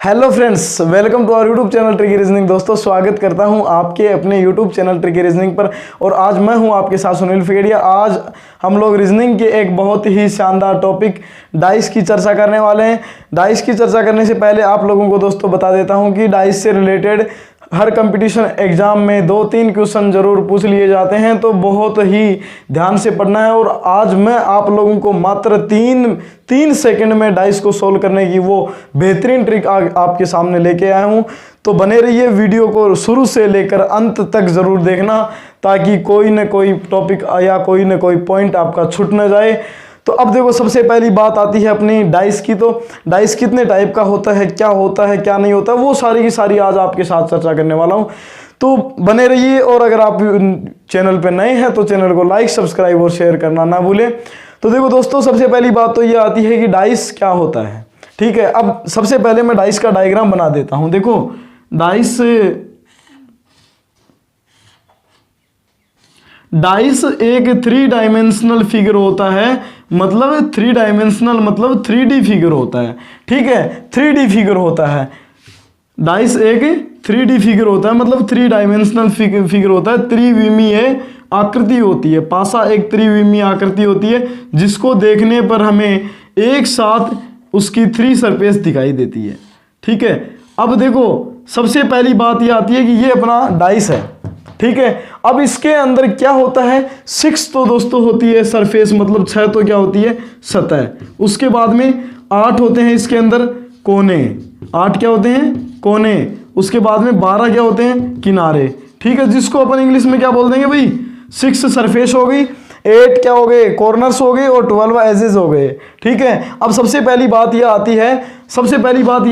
Hello friends, welcome to our YouTube channel tricky reasoning. दोस्तों, स्वागत करता हूं आपके अपने यूट्यूब चैनल ट्रिकी रीजनिंग पर। और आज मैं हूं आपके साथ सुनील फिकेडिया। आज हम लोग रीजनिंग के एक बहुत ही शानदार टॉपिक डाइस की चर्चा करने वाले हैं। डाइस की चर्चा करने से पहले आप लोगों को दोस्तों बता देता हूं कि डाइस से रिलेटेड हर कंपटीशन एग्जाम में 2-3 क्वेश्चन जरूर पूछ लिए जाते हैं, तो बहुत ही ध्यान से पढ़ना है। और आज मैं आप लोगों को मात्र तीन सेकंड में डाइस को सोल्व करने की वो बेहतरीन ट्रिक आपके सामने लेके आया हूं। तो बने रहिए, वीडियो को शुरू से लेकर अंत तक जरूर देखना, ताकि कोई न कोई टॉपिक या कोई न कोई पॉइंट आपका छूट न जाए। तो अब देखो, सबसे पहली बात आती है अपनी डाइस की। तो डाइस कितने टाइप का होता है, क्या नहीं होता, वो सारी की सारी आज आपके साथ चर्चा करने वाला हूं। तो बने रहिए। और अगर आप चैनल पे नए हैं तो चैनल को लाइक, सब्सक्राइब और शेयर करना ना भूलें। तो देखो दोस्तों, सबसे पहली बात तो ये आती है कि डाइस क्या होता है। ठीक है, अब सबसे पहले मैं डाइस का डायग्राम बना देता हूं। देखो, डाइस एक 3 डायमेंशनल फिगर होता है। मतलब 3 डायमेंशनल मतलब 3D फिगर होता है। ठीक है, 3D फिगर होता है। डाइस एक 3D फिगर होता है, मतलब 3 डायमेंशनल फिगर होता है। त्रिविमीय आकृति होती है। पासा एक त्रिविमीय आकृति होती है, जिसको देखने पर हमें एक साथ उसकी 3 सरफेस दिखाई देती है। ठीक है, अब देखो, सबसे पहली बात ये आती है कि ये अपना डाइस है। ठीक है, अब इसके अंदर क्या होता है, 6 तो दोस्तों होती है सरफेस, मतलब 6 तो क्या होती है, सतह। उसके बाद में 8 होते हैं इसके अंदर कोने। 8 क्या होते हैं, कोने। उसके बाद में 12 क्या होते हैं, किनारे। ठीक है, जिसको अपन इंग्लिश में क्या बोल देंगे भाई, 6 सरफेस हो गई, 8 क्या हो गए, कॉर्नर्स हो गए, और 12 एजेस हो गए। ठीक है, अब सबसे पहली बात यह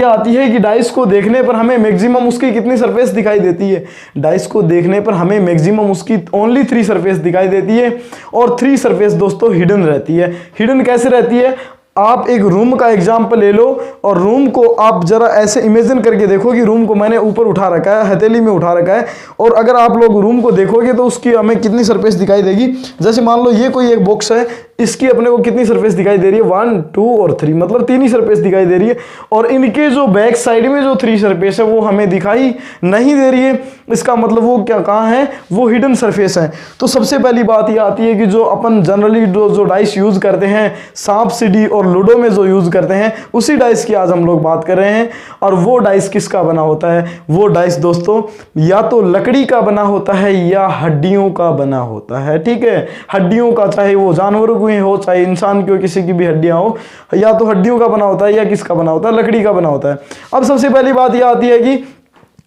आती है कि डाइस को देखने पर हमें मैक्सिमम उसकी कितनी सरफेस दिखाई देती है। डाइस को देखने पर हमें मैक्सिमम उसकी ओनली 3 सरफेस दिखाई देती है। और 3 सरफेस दोस्तों हिडन रहती है। हिडन कैसे रहती है, आप एक रूम का एग्जाम्पल ले लो, और रूम को आप जरा ऐसे इमेजिन करके देखो कि रूम को मैंने ऊपर उठा रखा है, हथेली में उठा रखा है। और अगर आप लोग रूम को देखोगे तो उसकी हमें कितनी सरफेस दिखाई देगी। जैसे मान लो ये कोई एक बॉक्स है, इसकी अपने को कितनी सरफेस दिखाई दे रही है, 1, 2 और 3, मतलब 3 ही सरफेस दिखाई दे रही है। और इनके जो बैक साइड में जो 3 सरफेस है वो हमें दिखाई नहीं दे रही है। इसका मतलब वो क्या, कहाँ है, वो हिडन सरफेस है। तो सबसे पहली बात ये आती है कि जो अपन जनरली जो डाइस यूज करते हैं, सांप सीढ़ी और लूडो में जो यूज करते हैं, उसी डाइस की आज हम लोग बात कर रहे हैं। और वो डाइस किसका बना होता है, वो डाइस दोस्तों या तो लकड़ी का बना होता है या हड्डियों का बना होता है। ठीक है, हड्डियों का, चाहे वो जानवरों को हो, चाहे इंसान की हो, किसी की भी हड्डियां हो, या तो हड्डियों का बना होता है या किसका बना होता है, लकड़ी का बना होता है। अब सबसे पहली बात यह आती है कि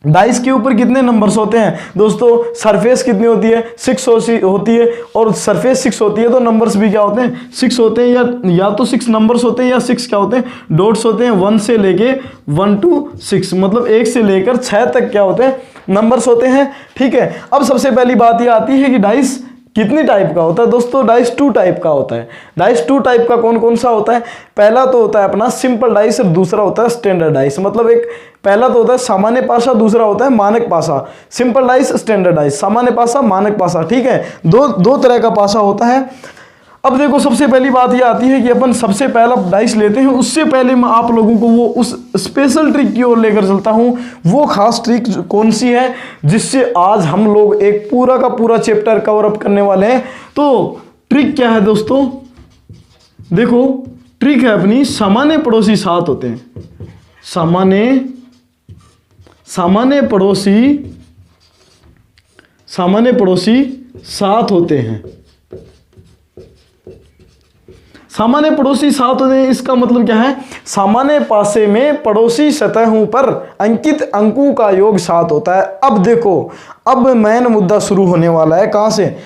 डाइस के ऊपर कितने नंबर्स होते हैं दोस्तों। सरफेस कितनी होती है, 6 होती है। और सरफेस 6 होती है तो नंबर्स भी क्या होते हैं, 6 होते हैं। या तो 6 नंबर्स होते हैं या 6 क्या होते हैं, डॉट्स होते हैं। 1 से लेके 1 to 6, मतलब 1 से लेकर 6 तक क्या होते हैं, नंबर्स होते हैं। ठीक है, अब सबसे पहली बात यह आती है कि डाइस कितनी टाइप का होता है दोस्तों। डाइस 2 टाइप का होता है। डाइस 2 टाइप का कौन कौन सा होता है, पहला तो होता है अपना सिंपल डाइस और दूसरा होता है स्टैंडर्ड डाइस। मतलब एक पहला तो होता है सामान्य पासा, दूसरा होता है मानक पासा। सिंपल डाइस, स्टैंडर्ड डाइस, सामान्य पासा, मानक पासा। ठीक है, दो तरह का पासा होता है। अब देखो, सबसे पहली बात ये आती है कि अपन सबसे पहला डाइस लेते हैं। उससे पहले मैं आप लोगों को वो उस स्पेशल ट्रिक की ओर लेकर चलता हूं। वो खास ट्रिक कौन सी है, जिससे आज हम लोग एक पूरा का पूरा चैप्टर कवर अप करने वाले हैं। तो ट्रिक क्या है दोस्तों, देखो, ट्रिक है अपनी सामान्य पड़ोसी 7 होते हैं। सामान्य पड़ोसी 7 होते हैं। सामान्य पड़ोसी 7 होते हैं, इसका मतलब क्या है, सामान्य पासे में पड़ोसी सतहों पर अंकित अंकों का योग 7 होता है। अब देखो, अब मेन मुद्दा शुरू होने वाला है। कहां से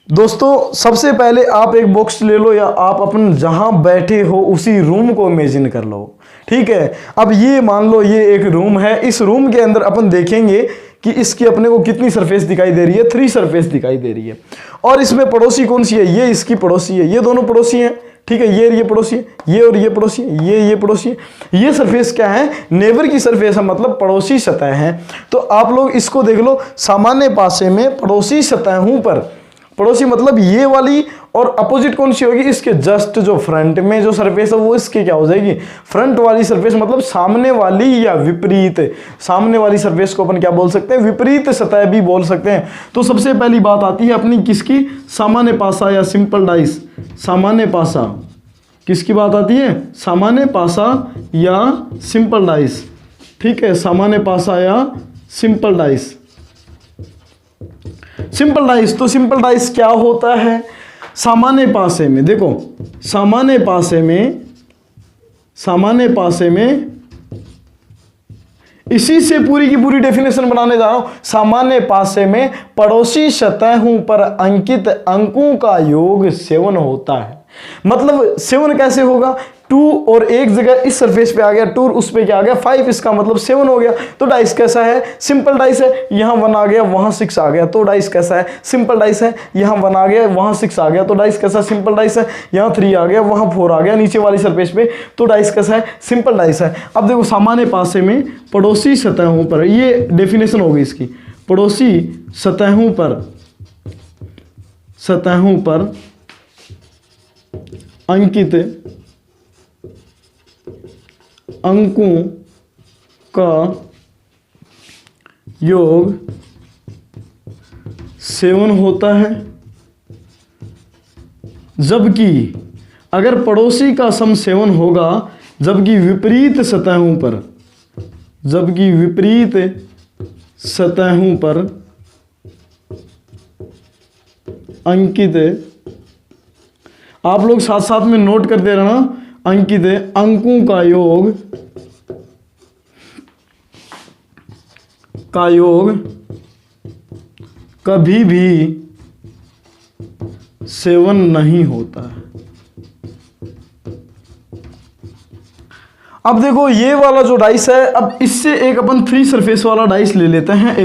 दोस्तों, सबसे पहले आप एक बॉक्स ले लो, या आप अपन जहां बैठे हो उसी रूम को इमेजिन कर लो। ठीक है, अब ये मान लो ये एक रूम है। इस रूम के अंदर अपन देखेंगे कि इसकी अपने को कितनी सरफेस दिखाई दे रही है, 3 सरफेस दिखाई दे रही है। और इसमें पड़ोसी कौन सी है, ये इसकी पड़ोसी है। ये दोनों पड़ोसी हैं। ठीक है, ये पड़ोसी है, ये और ये पड़ोसी है, ये पड़ोसी है। ये सरफेस क्या है, नेबर की सरफेस है, मतलब पड़ोसी सतह है। तो आप लोग इसको देख लो, सामान्य पासे में पड़ोसी सतहों पर पड़ोसी मतलब ये वाली, और अपोजिट कौन सी होगी, इसके जस्ट जो फ्रंट में जो सरफेस है वो इसके क्या हो जाएगी, फ्रंट वाली सरफेस, मतलब सामने वाली या विपरीत। सामने वाली सरफेस को अपन क्या बोल सकते हैं, विपरीत सतह भी बोल सकते हैं। तो सबसे पहली बात आती है अपनी किसकी, सामान्य पासा या सिंपल डाइस। सामान्य पासा किसकी बात आती है, सामान्य पासा या सिंपल डाइस। ठीक है, सामान्य पासा या सिंपल डाइस। सिंपल डाइस, तो सिंपल डाइस क्या होता है, सामान्य पासे में, देखो सामान्य पासे में इसी से पूरी की पूरी डेफिनेशन बनाने जा रहा हूं। सामान्य पासे में पड़ोसी सतहों पर अंकित अंकों का योग 7 होता है। मतलब 7 कैसे होगा, 2 और एक जगह इस सरफेस पे आ गया 2, उस पे क्या आ गया 5, इसका मतलब 7 हो गया। तो डाइस कैसा है, सिंपल डाइस है, यहां 1 आ गया वहां 6 आ गया, तो डाइस कैसा है, सिंपल डाइस है, यहां 1 आ गया वहां 6 आ गया, तो डाइस कैसा, सिंपल डाइस है, यहां 3 आ गया वहां 4 आ गया नीचे वाली सरफेस पे, तो डाइस कैसा है, सिंपल डाइस है। अब देखो सामान्य पासे में पड़ोसी सतहों पर, ये डेफिनेशन होगी इसकी, पड़ोसी सतहों पर अंकित अंकों का योग 7 होता है। जबकि अगर पड़ोसी का सम 7 होगा, जबकि विपरीत सतहों पर अंकित, आप लोग साथ साथ में नोट करते रहना, अंकित अंकों का योग कभी भी 7 नहीं होता है। अब देखो ये वाला जो डाइस है, अब इससे एक अपन फ्री सरफेस वाला डाइस ले लेते हैं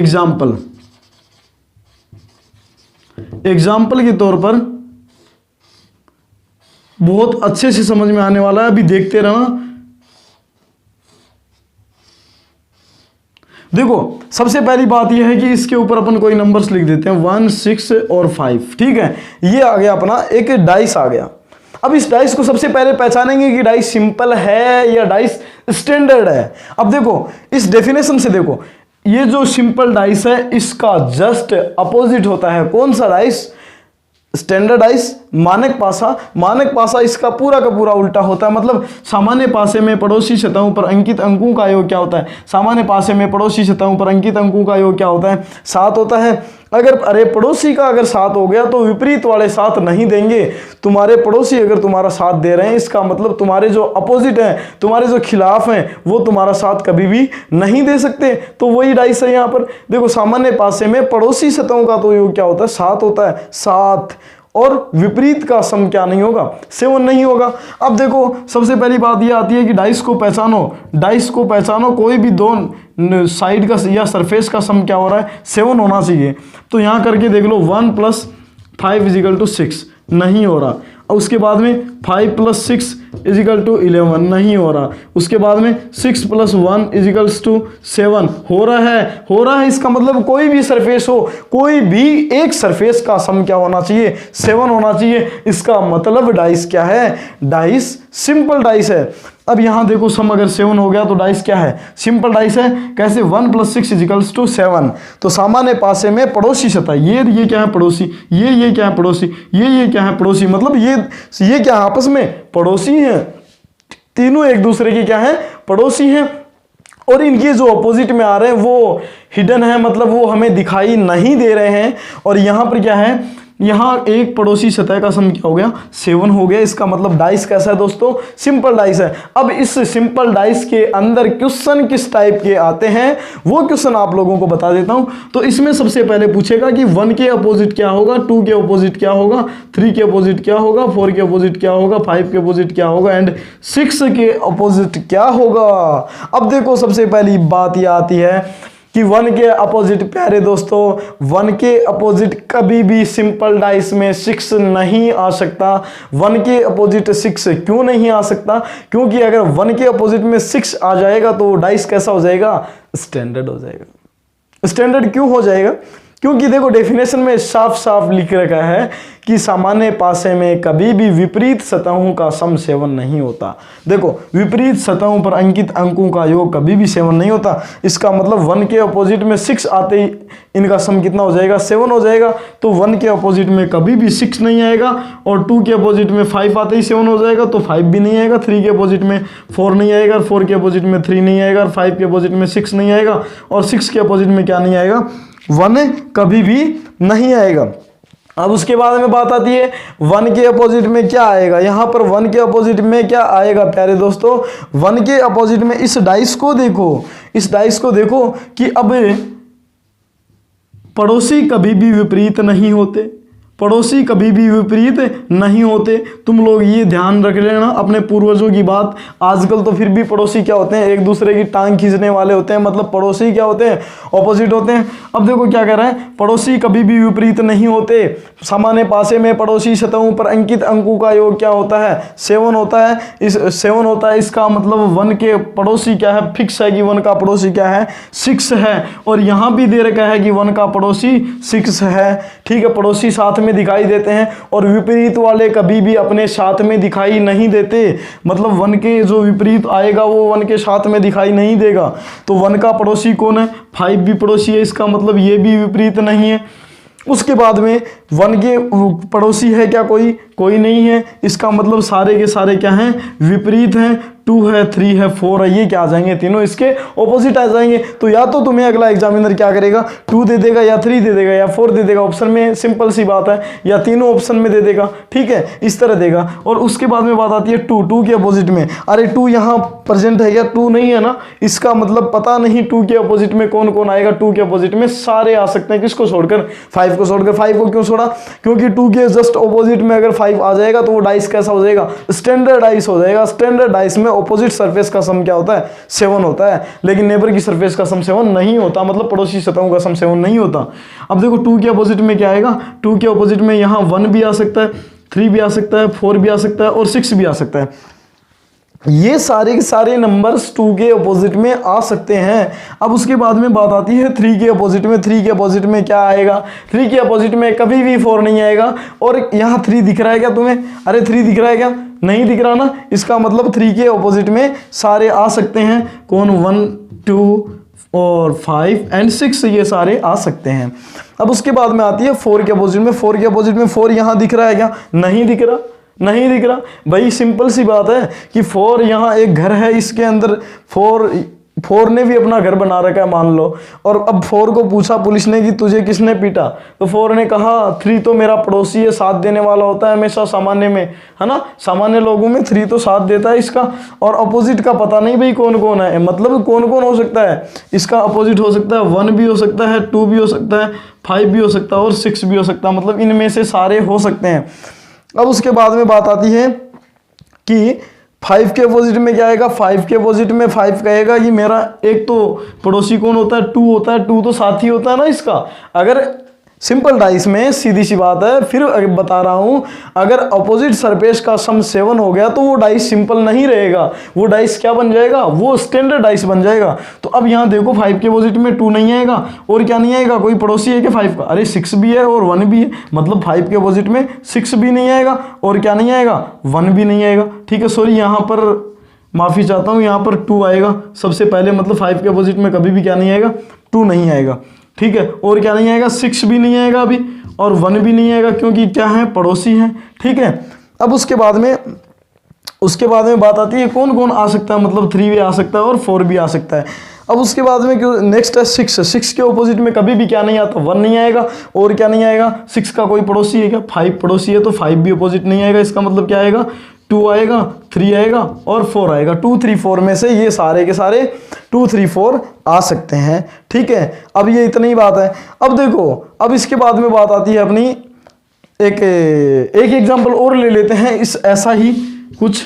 एग्जाम्पल के तौर पर, बहुत अच्छे से समझ में आने वाला है, अभी देखते रहना। देखो सबसे पहली बात यह है कि इसके ऊपर अपन कोई नंबर्स लिख देते हैं 1, 6 और 5। ठीक है, ये आ गया अपना एक डाइस आ गया। अब इस डाइस को सबसे पहले पहचानेंगे कि डाइस सिंपल है या डाइस स्टैंडर्ड है। अब देखो इस डेफिनेशन से देखो, ये जो सिंपल डाइस है इसका जस्ट अपोजिट होता है कौन सा डाइस, स्टैंडर्ड डाइस, मानक पासा इसका पूरा का पूरा उल्टा होता है। मतलब सामान्य पासे में पड़ोसी सतहों पर अंकित अंकों का योग क्या होता है, सामान्य पासे में पड़ोसी सतहों पर अंकित अंकों का योग क्या होता है, 7 होता है। अगर पड़ोसी का अगर 7 हो गया तो विपरीत वाले 7 नहीं देंगे। तुम्हारे पड़ोसी अगर तुम्हारा साथ दे रहे हैं, इसका मतलब तुम्हारे जो अपोजिट हैं, तुम्हारे जो खिलाफ हैं, वो तुम्हारा साथ कभी भी नहीं दे सकते। तो वही डाइस है यहाँ पर। देखो सामान्य पासे में पड़ोसी सतहों का तो योग क्या होता है, 7 होता है, 7, और विपरीत का सम क्या नहीं होगा, 7 नहीं होगा। अब देखो सबसे पहली बात यह आती है कि डाइस को पहचानो, कोई भी दो साइड का या सरफेस का सम क्या हो रहा है, 7 होना चाहिए। तो यहां करके देख लो 1 + 5 = 6 नहीं हो रहा, और उसके बाद में 5 + 6 = 11 नहीं हो रहा, उसके बाद में 6 + 1 = 7 हो रहा है। इसका मतलब कोई भी सरफेस हो, कोई भी एक सरफेस का सम क्या होना चाहिए, 7 होना चाहिए। इसका मतलब डाइस क्या है, डाइस सिंपल डाइस है। अब यहां देखो सम अगर 7 हो गया तो डाइस क्या है, सिंपल डाइस है। कैसे, 1 + 6 = 7। तो सामान्य पासे में पड़ोसी सतह, ये क्या है पड़ोसी, ये क्या है पड़ोसी, ये क्या है पड़ोसी, मतलब ये क्या आपस में पड़ोसी हैं, तीनों एक दूसरे के क्या है, पड़ोसी हैं। और इनके जो अपोजिट में आ रहे हैं वो हिडन है, मतलब वो हमें दिखाई नहीं दे रहे हैं। और यहां पर क्या है, यहां एक पड़ोसी सतह का सम क्या हो गया, 7 हो गया। इसका मतलब डाइस कैसा है दोस्तों, सिंपल डाइस है। अब इस सिंपल डाइस के अंदर क्वेश्चन किस टाइप के आते हैं वो क्वेश्चन आप लोगों को बता देता हूं। तो इसमें सबसे पहले पूछेगा कि 1 के अपोजिट क्या होगा, 2 के अपोजिट क्या होगा, 3 के अपोजिट क्या होगा, 4 के अपोजिट क्या होगा, 5 के अपोजिट क्या होगा, एंड 6 के अपोजिट क्या होगा। अब देखो सबसे पहली बात यह आती है कि 1 के अपोजिट, प्यारे दोस्तों 1 के अपोजिट कभी भी सिंपल डाइस में 6 नहीं आ सकता। 1 के अपोजिट 6 क्यों नहीं आ सकता, क्योंकि अगर 1 के अपोजिट में 6 आ जाएगा तो डाइस कैसा हो जाएगा, स्टैंडर्ड हो जाएगा। स्टैंडर्ड क्यों हो जाएगा, क्योंकि देखो डेफिनेशन में साफ साफ लिख रखा है कि सामान्य पासे में कभी भी विपरीत सतहों का सम 7 नहीं होता। देखो विपरीत सतहों पर अंकित अंकों का योग कभी भी 7 नहीं होता। इसका मतलब 1 के अपोजिट में 6 आते ही इनका सम कितना हो जाएगा, 7 हो जाएगा। तो 1 के अपोजिट में कभी भी 6 नहीं आएगा, और 2 के अपोजिट में 5 आते ही 7 हो जाएगा, तो 5 भी नहीं आएगा। 3 के अपोजिट में 4 नहीं आएगा, 4 के अपोजिट में 3 नहीं आएगा, 5 के अपोजिट में 6 नहीं आएगा, और 6 के अपोजिट में क्या नहीं आएगा, 1 कभी भी नहीं आएगा। अब उसके बाद में बात आती है 1 के अपोजिट में क्या आएगा। यहां पर 1 के अपोजिट में क्या आएगा प्यारे दोस्तों, 1 के अपोजिट में इस डाइस को देखो, इस डाइस को देखो कि अब पड़ोसी कभी भी विपरीत नहीं होते, पड़ोसी कभी भी विपरीत नहीं होते। तुम लोग ये ध्यान रख लेना अपने पूर्वजों की बात। आजकल तो फिर भी पड़ोसी क्या होते हैं, एक दूसरे की टांग खींचने वाले होते हैं, मतलब पड़ोसी क्या होते हैं, ऑपोजिट होते हैं। अब देखो क्या कह रहा है, पड़ोसी कभी भी विपरीत नहीं होते। सामान्य पासे में पड़ोसी सतहों पर अंकित अंकों का योग क्या होता है, 7 होता है। इस 7 होता है, इसका मतलब 1 के पड़ोसी क्या है, फिक्स है कि 1 का पड़ोसी क्या है, 6 है। और यहाँ भी दे रखा है कि 1 का पड़ोसी 6 है। ठीक है, पड़ोसी साथ में दिखाई देते हैं, और विपरीत वाले कभी भी अपने साथ में दिखाई नहीं देते। मतलब 1 के जो विपरीत आएगा वो 1 के साथ में दिखाई नहीं देगा। तो 1 का पड़ोसी कौन है, 5 भी पड़ोसी है, इसका मतलब ये भी विपरीत नहीं है। उसके बाद में 1 के पड़ोसी है क्या, कोई नहीं है, इसका मतलब सारे के सारे क्या हैं, विपरीत हैं। 2 है, 3 है, 4 है, ये क्या आ जाएंगे, तीनों इसके ऑपोजिट आ जाएंगे। तो या तो तुम्हें अगला एग्जामिनर क्या करेगा, 2 दे देगा, या 3 दे देगा, या 4 दे देगा। ऑप्शन में सिंपल सी बात है, या तीनों ऑप्शन में दे देगा। ठीक है, इस तरह देगा। और उसके बाद में बात आती है 2 के अपोजिट में। अरे 2 यहाँ प्रेजेंट है क्या, 2 नहीं है ना, इसका मतलब पता नहीं 2 के अपोजिट में कौन कौन आएगा। 2 के अपोजिट में सारे आ सकते हैं, किसको छोड़कर, 5 को छोड़कर। 5 को क्यों छोड़ा, क्योंकि 2 के जस्ट ऑपोजिट में अगर 5 आ जाएगा तो वो डाइस कैसा हो जाएगा, स्टैंडर्ड डाइस हो जाएगा। स्टैंडर्ड डाइस में ऑपोजिट सरफेस का सम क्या होता है, 7 होता है। लेकिन नेबर की सरफेस का सम 7 नहीं होता, मतलब पड़ोसी सतहों का सम 7 नहीं होता। अब देखो 2 के अपोजिट में क्या आएगा, 2 के अपोजिट में यहाँ 1 भी आ सकता है, 3 भी आ सकता है, 4 भी आ सकता है, और 6 भी आ सकता है। ये सारे के सारे नंबर्स 2 के अपोजिट में आ सकते हैं। अब उसके बाद में बात आती है 3 के अपोजिट में। 3 के अपोजिट में क्या आएगा, 3 के अपोजिट में कभी भी 4 नहीं आएगा। और यहाँ 3 दिख रहा है क्या तुम्हें, अरे 3 दिख रहा है क्या, नहीं दिख रहा ना, इसका मतलब 3 के अपोजिट में सारे आ सकते हैं। कौन, 1, 2 और 5 एंड 6, ये सारे आ सकते हैं। अब उसके बाद में आती है 4 के अपोजिट में। 4 के अपोजिट में 4 यहाँ दिख रहा है क्या, नहीं दिख रहा, नहीं दिख रहा। भाई सिंपल सी बात है कि 4 यहाँ एक घर है, इसके अंदर 4 ने भी अपना घर बना रखा है मान लो। और अब 4 को पूछा पुलिस ने कि तुझे किसने पीटा, तो 4 ने कहा 3 तो मेरा पड़ोसी है, साथ देने वाला होता है हमेशा सामान्य में, है ना, सामान्य लोगों में 3 तो साथ देता है इसका। और अपोजिट का पता नहीं भाई कौन कौन है, मतलब कौन कौन हो सकता है इसका अपोजिट। हो सकता है 1 भी हो सकता है, 2 भी हो सकता है, 5 भी हो सकता है, और 6 भी हो सकता है, मतलब इनमें से सारे हो सकते हैं। अब उसके बाद में बात आती है कि 5 के अपोजिट में क्या आएगा, 5 के अपोजिट में 5 कहेगा कि मेरा एक तो पड़ोसी कौन होता है, 2 होता है। 2 तो साथी होता है ना इसका। अगर सिंपल डाइस में सीधी सी बात है, फिर बता रहा हूं, अगर अपोजिट सरफेस का सम 7 हो गया तो वो डाइस सिंपल नहीं रहेगा, वो डाइस क्या बन जाएगा, वो स्टैंडर्ड डाइस बन जाएगा। तो अब यहां देखो 5 के अपोजिट में 2 नहीं आएगा, और क्या नहीं आएगा, कोई पड़ोसी है क्या 5 का, अरे 6 भी है और 1 भी है, मतलब 5 के अपोजिट में 6 भी नहीं आएगा, और क्या नहीं आएगा, 1 भी नहीं आएगा। ठीक है, सॉरी यहाँ पर माफी चाहता हूँ, यहाँ पर 2 आएगा सबसे पहले, मतलब 5 के अपोजिट में कभी भी क्या नहीं आएगा, 2 नहीं आएगा। ठीक है, और क्या नहीं आएगा, 6 भी नहीं आएगा अभी, और 1 भी नहीं आएगा, क्योंकि क्या है, पड़ोसी हैं। ठीक है, अब उसके बाद में बात आती है कौन कौन आ सकता है, मतलब 3 भी आ सकता है और 4 भी आ सकता है। अब उसके बाद में नेक्स्ट है 6। 6 के ऑपोजिट में कभी भी क्या नहीं आता, 1 नहीं आएगा, और क्या नहीं आएगा, 6 का कोई पड़ोसी है क्या, 5 पड़ोसी है, तो 5 भी ऑपोजिट नहीं आएगा। इसका मतलब क्या आएगा, 2 आएगा, 3 आएगा और 4 आएगा। 2, 3, 4 में से ये सारे के सारे 2, 3, 4 आ सकते हैं। ठीक है, अब ये इतनी बात है। अब देखो, अब इसके बाद में बात आती है अपनी एक एग्जांपल और ले लेते हैं इस ऐसा ही कुछ।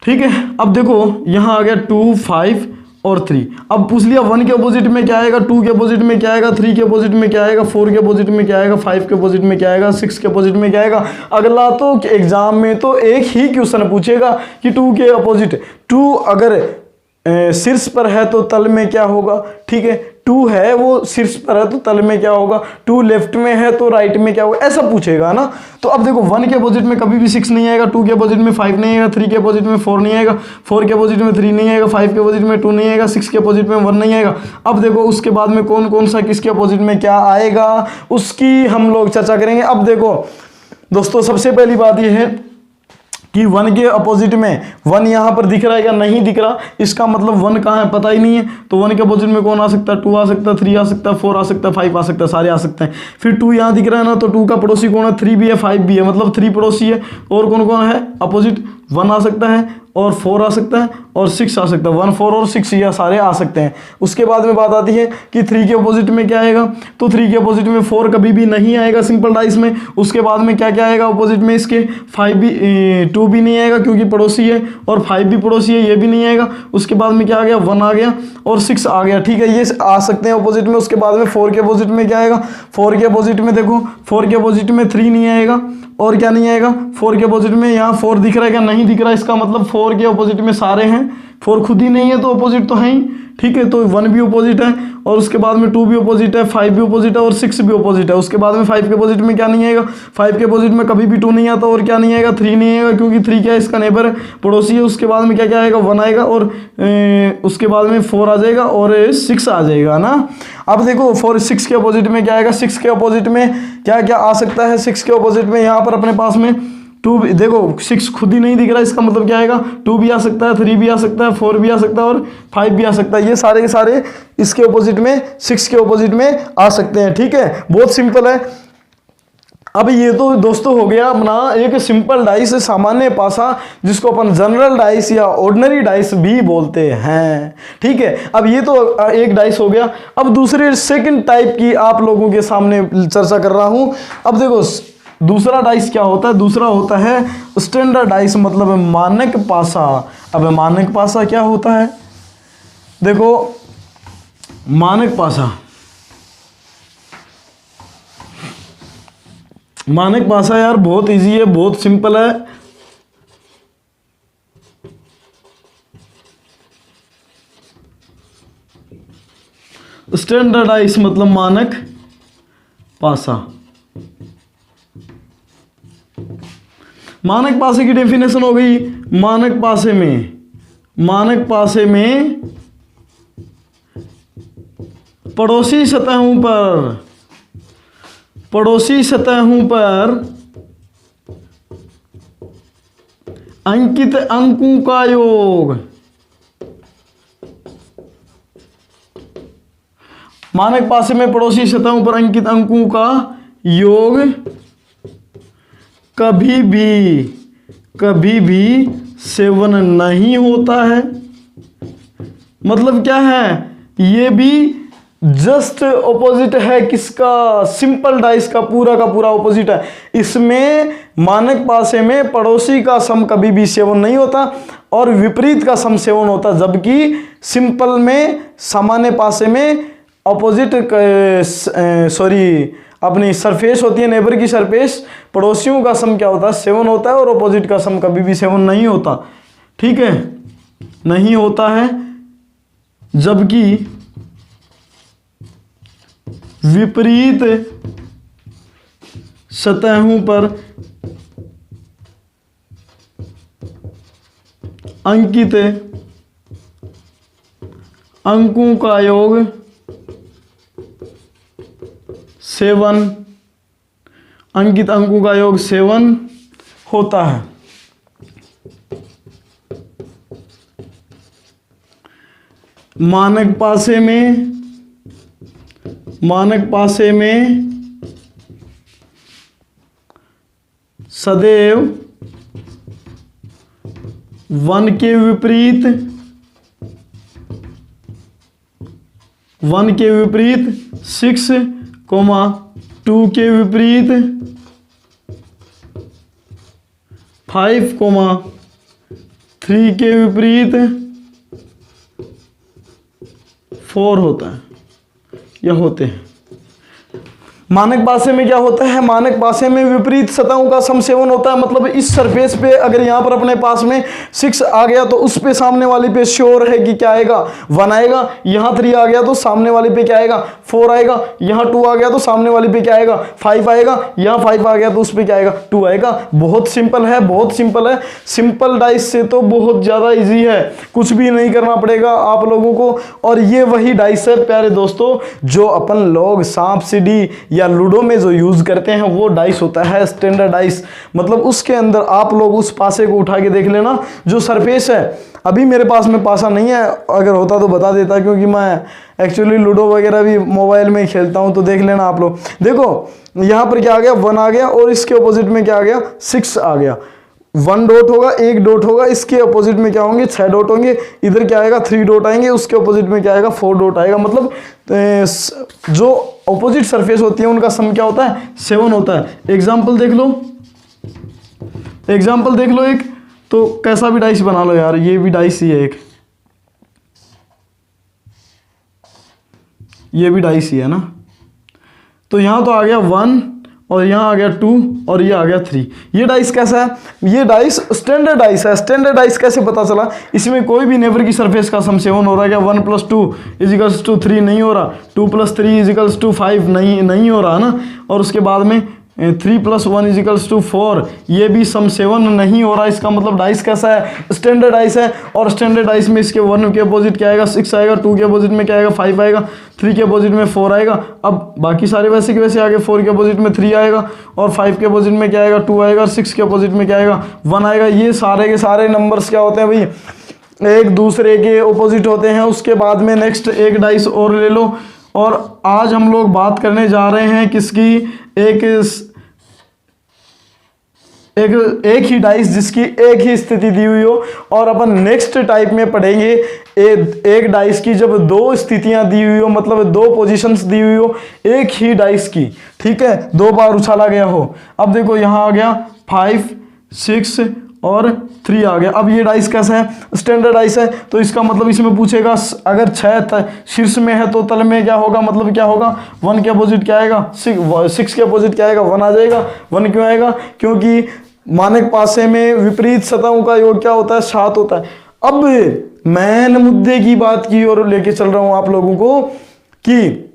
ठीक है, अब देखो यहां आ गया 2, 5 और 3। अब पूछ लिया 1 के अपोजिट में क्या आएगा, 2 के अपोजिट में क्या आएगा, 3 के अपोजिट में क्या आएगा, 4 के अपोजिट में क्या आएगा, 5 के अपोजिट में क्या आएगा, 6 के अपोजिट में क्या आएगा। अगला तो एग्जाम में तो एक ही क्वेश्चन पूछेगा कि 2 के अपोजिट, 2 अगर शीर्ष पर है तो तल में क्या होगा, ठीक है, 2 है वो शीर्ष पर है तो तल में क्या होगा, 2 लेफ्ट में है तो राइट में क्या होगा, ऐसा पूछेगा ना। तो अब देखो 1 के अपोजिट में कभी भी 6 नहीं आएगा, 2 के अपोजिट में 5 नहीं आएगा, 3 के अपोजिट में 4 नहीं आएगा, 4 के अपोजिट में 3 नहीं आएगा, 5 के अपोजिट में 2 नहीं आएगा, 6 के अपोजिट में 1 नहीं आएगा। अब देखो उसके बाद में कौन कौन सा किसके अपोजिट में क्या आएगा उसकी हम लोग चर्चा करेंगे। अब देखो दोस्तों सबसे पहली बात यह है कि 1 के अपोजिट में 1 यहाँ पर दिख रहा है क्या, नहीं दिख रहा, इसका मतलब 1 कहाँ है पता ही नहीं है। तो 1 के अपोजिट में कौन आ सकता है, 2 आ सकता है, 3 आ सकता है, 4 आ सकता है, 5 आ सकता है, सारे आ सकते हैं। फिर 2 यहाँ दिख रहा है ना, तो 2 का पड़ोसी कौन है, 3 भी है, 5 भी है, मतलब 3 पड़ोसी है। और कौन कौन है अपोजिट, 1 आ सकता है और 4 आ सकता है और 6 आ सकता है, 1 4 और 6 ये सारे आ सकते हैं। उसके बाद में बात आती है कि 3 के अपोजिट में क्या आएगा, तो 3 के अपोजिट में 4 कभी भी नहीं आएगा सिंपल डाइस में। उसके बाद में क्या क्या आएगा अपोजिट में इसके, 2 भी नहीं आएगा क्योंकि पड़ोसी है, और 5 भी पड़ोसी है, ये भी नहीं आएगा। उसके बाद में क्या आ गया, 1 आ गया और 6 आ गया, ठीक है, ये आ सकते हैं अपोजिट में। उसके बाद में 4 के अपोजिट में क्या आएगा, 4 के अपोजिट में देखो 4 के अपोजिट में 3 नहीं आएगा और क्या नहीं आएगा, 4 के अपोजिट में यहाँ 4 दिख रहा है क्या, नहीं दिख रहा है, इसका मतलब 4 के अपोजिट में सारे हैं, 4 खुद ही नहीं है तो अपोजिट तो है ही, ठीक है। तो 1 भी अपोजिट है और उसके बाद में 2 भी अपोजिट है, 5 भी अपोजिट है और 6 भी अपोजिट है। उसके बाद में 5 के अपोजिट में क्या नहीं आएगा, 5 के अपोजिट में कभी भी 2 नहीं आता और क्या नहीं आएगा, 3 नहीं आएगा क्योंकि 3 क्या है, इसका नेबर है, पड़ोसी है। उसके बाद में क्या क्या आएगा, 1 आएगा और उसके बाद में 4 आ जाएगा और 6 आ जाएगा ना। अब देखो 6 के अपोजिट में क्या आएगा, 6 के अपोजिट में क्या क्या आ सकता है, 6 के अपोजिट में यहाँ पर अपने पास में 2 देखो 6 खुद ही नहीं दिख रहा है, इसका मतलब क्या आएगा, 2 भी आ सकता है, 3 भी आ सकता है, 4 भी आ सकता है और 5 भी आ सकता है। ये सारे के सारे इसके अपोजिट में 6 के अपोजिट में आ सकते हैं, ठीक है, बहुत सिंपल है। अब ये तो दोस्तों हो गया अपना एक सिंपल डाइस, सामान्य पासा, जिसको अपन जनरल डाइस या ऑर्डिनरी डाइस भी बोलते हैं, ठीक है। अब ये तो एक डाइस हो गया। अब दूसरे सेकंड टाइप की आप लोगों के सामने चर्चा कर रहा हूं। अब देखो दूसरा डाइस क्या होता है, दूसरा होता है स्टैंडर्ड डाइस, मतलब मानक पासा। अब मानक पासा क्या होता है, देखो मानक पासा, मानक पासा यार बहुत इजी है, बहुत सिंपल है। स्टैंडर्ड डाइस मतलब मानक पासा। मानक पासे की डेफिनेशन हो गई, मानक पासे में, मानक पासे में पड़ोसी सतहों पर, पड़ोसी सतहों पर अंकित अंकों का योग, मानक पासे में पड़ोसी सतहों पर अंकित अंकों का योग कभी भी 7 नहीं होता है। मतलब क्या है, ये भी जस्ट ऑपोजिट है किसका, सिंपल डाइस का पूरा ऑपोजिट है। इसमें मानक पासे में पड़ोसी का सम कभी भी 7 नहीं होता और विपरीत का सम 7 होता, जबकि सिंपल में सामान्य पासे में ऑपोजिट अपनी सरफेस होती है, नेबर की सरफेस, पड़ोसियों का सम क्या होता है, 7 होता है और ऑपोजिट का सम कभी भी 7 नहीं होता, ठीक है, नहीं होता है। जबकि विपरीत सतहों पर अंकित अंकों का योग 7, अंकित अंकों का योग 7 होता है। मानक पासे में सदैव 1 के विपरीत 6, 2 के विपरीत 5, 3 के विपरीत 4 होता है या होते हैं। मानक पासे में क्या होता है, मानक पासे में विपरीत सतहों का समसेवन होता है। मतलब इस सरफेस पे अगर यहाँ पर अपने पास में 6 आ गया तो उस पे सामने वाली पे श्योर है कि क्या आएगा, 1 आएगा। यहाँ 3 आ गया तो सामने वाले पे क्या आएगा, 4 आएगा। यहाँ 2 आ गया तो सामने वाले पे क्या आएगा, 5 आएगा। यहाँ 5 आ गया तो उस पे क्या आएगा, 2 आएगा। बहुत सिंपल है, बहुत सिंपल है। सिंपल डाइस से तो बहुत ज़्यादा ईजी है, कुछ भी नहीं करना पड़ेगा आप लोगों को। और ये वही डाइस है प्यारे दोस्तों जो अपन लोग सांप सीढ़ी या लूडो में जो यूज करते हैं, वो डाइस होता है स्टैंडर्ड डाइस। मतलब उसके अंदर आप लोग उस पासे को उठा के देख लेना जो सरफेस है। अभी मेरे पास में पासा नहीं है, अगर होता तो बता देता, क्योंकि मैं एक्चुअली लूडो वगैरह भी मोबाइल में खेलता हूं। तो देख लेना आप लोग। देखो यहां पर क्या आ गया, 1 आ गया और इसके अपोजिट में क्या आ गया, 6 आ गया। 1 डॉट होगा, 1 डॉट होगा, इसके अपोजिट में क्या होंगे, 6 डॉट होंगे। इधर क्या आएगा, 3 डॉट आएंगे, उसके अपोजिट में क्या आएगा, 4 डॉट आएगा। मतलब जो अपोजिट सरफेस होती है उनका सम क्या होता है, 7 होता है। एग्जाम्पल देख लो, एग्जाम्पल देख लो एक, तो कैसा भी डाइस बना लो यार, ये भी डाइस ही है एक, ये भी डाइस ही है ना। तो यहां तो आ गया 1 और यहाँ आ गया 2 और ये आ गया 3। ये डाइस कैसा है, ये डाइस स्टैंडर्ड डाइस है। स्टैंडर्ड डाइस कैसे पता चला, इसमें कोई भी नेबर की सरफेस का सम 7 हो रहा है क्या, 1 + 2 = 3 नहीं हो रहा, 2 + 3 = 5 नहीं हो रहा ना। और उसके बाद में 3 + 1 = 4, ये भी सम 7 नहीं हो रहा। इसका मतलब डाइस कैसा है, स्टैंडर्ड डाइस है। और स्टैंडर्ड डाइस में इसके 1 के अपोजिट क्या आएगा, 6 आएगा, 2 के अपोजिट में क्या आएगा, 5 आएगा, 3 के अपोजिट में 4 आएगा। अब बाकी सारे वैसे के वैसे आगे, 4 के अपोजिट में 3 आएगा और 5 के अपोजिट में क्या आएगा, 2 आएगा और 6 के अपोजिट में क्या आएगा, 1 आएगा। ये सारे के सारे नंबर्स क्या होते हैं भाई, एक दूसरे के अपोजिट होते हैं। उसके बाद में नेक्स्ट एक डाइस और ले लो। और आज हम लोग बात करने जा रहे हैं किसकी, एक ही डाइस जिसकी एक ही स्थिति दी हुई हो। और अपन नेक्स्ट टाइप में पढ़ेंगे एक डाइस की जब 2 स्थितियां दी हुई हो, मतलब 2 पोजीशंस दी हुई हो एक ही डाइस की, ठीक है, 2 बार उछाला गया हो। अब देखो यहां आ गया 5, 6 और 3 आ गया। अब ये डाइस कैसा है, स्टैंडर्ड डाइस है। तो इसका मतलब इसमें पूछेगा अगर 6 शीर्ष में है तो तल में क्या होगा, मतलब क्या होगा, 1 के अपोजिट क्या आएगा, 6 के अपोजिट क्या आएगा, 1 आ जाएगा। 1 क्यों आएगा, क्योंकि मानक पासे में विपरीत सतहों का योग क्या होता है, 7 होता है। अब मैन मुद्दे की बात की और लेके चल रहा हूं आप लोगों को कि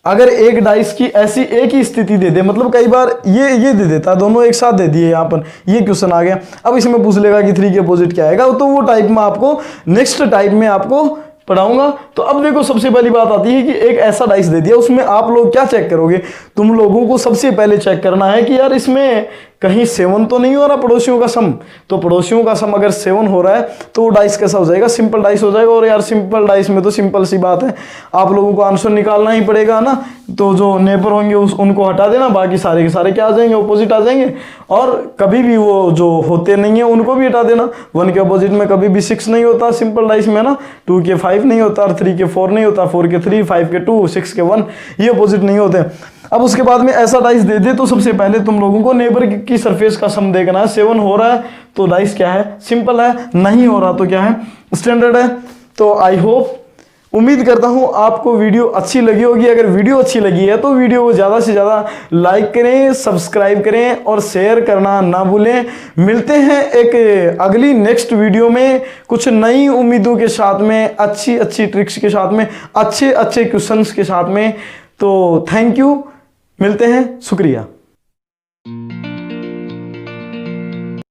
अगर एक डाइस की ऐसी एक ही स्थिति दे दे, मतलब कई बार ये दे देता, दोनों एक साथ दे दिए, यहाँ पर ये क्वेश्चन आ गया। अब इसमें पूछ लेगा कि 3 के अपोजिट क्या आएगा, तो वो टाइप में आपको नेक्स्ट टाइप में आपको पढ़ाऊंगा। तो अब देखो सबसे पहली बात आती है कि एक ऐसा डाइस दे दिया, उसमें आप लोग क्या चेक करोगे, तुम लोगों को सबसे पहले चेक करना है कि यार इसमें कहीं 7 तो नहीं हो रहा पड़ोसियों का सम। तो पड़ोसियों का सम अगर 7 हो रहा है तो वो डाइस कैसा हो जाएगा, सिंपल डाइस हो जाएगा। और यार सिंपल डाइस में तो सिंपल सी बात है, आप लोगों को आंसर निकालना ही पड़ेगा ना। तो जो नेबर होंगे उनको हटा देना, बाकी सारे के सारे क्या आ जाएंगे, अपोजिट आ जाएंगे। और कभी भी वो जो होते नहीं है उनको भी हटा देना। 1 के अपोजिट में कभी भी 6 नहीं होता सिंपल डाइस में ना, 2 के 5 नहीं होता, और 3 के 4 नहीं होता, 4 के 3, 5 के 2, 6 के 1, ये अपोजिट नहीं होते। अब उसके बाद में ऐसा डाइस दे दे तो सबसे पहले तुम लोगों को नेबर की सरफेस का सम देखना है। 7 हो रहा है तो डाइस क्या है, सिंपल है, नहीं हो रहा तो क्या है, स्टैंडर्ड है। तो आई होप, उम्मीद करता हूं आपको वीडियो अच्छी लगी होगी। अगर वीडियो अच्छी लगी है तो वीडियो को ज़्यादा से ज़्यादा लाइक करें, सब्सक्राइब करें और शेयर करना ना भूलें। मिलते हैं एक अगली नेक्स्ट वीडियो में कुछ नई उम्मीदों के साथ में, अच्छी अच्छी ट्रिक्स के साथ में, अच्छे अच्छे क्वेश्चंस के साथ में। तो थैंक यू, मिलते हैं, शुक्रिया।